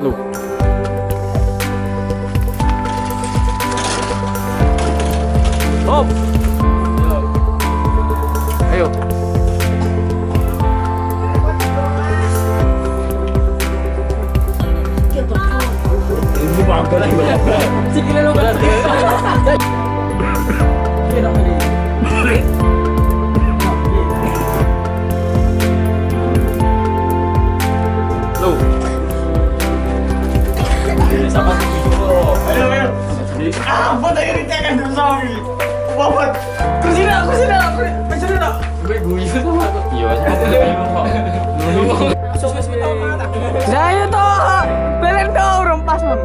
Loh. Stop. Ayo. Ibu bangga lagi. Sikile lu kan. Loh. Sama video. Ayo. Apa tak kira cakap tu sorry. Bapak. Kursi nak. Macam mana? Gue guyu sama aku. Iya, Saya toh. Belen dah orang pas man.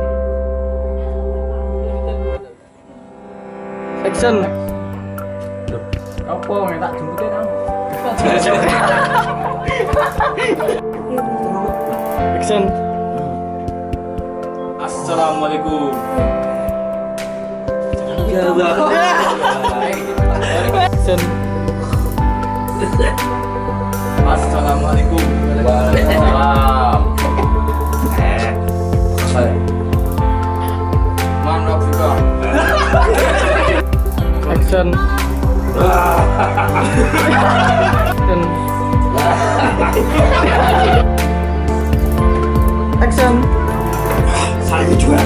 Action. Apa yang tak jemputin am? Action. Assalamualaikum. Action. Assalamualaikum. Waalaikumsalam. Mana juga? Action. Action. Action. Saya juga.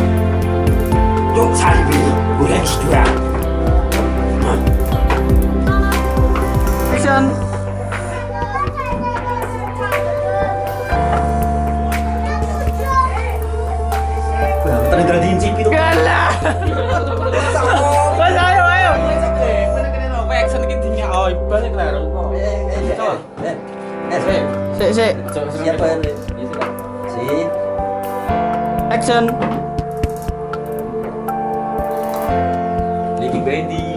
Yuk saya beli. Boleh juga. Action. Tadi diincip itu. Galah. Mas ayo. Action kita oh banyak lah. Sik. Siapa yang si Action. Lady Bendy.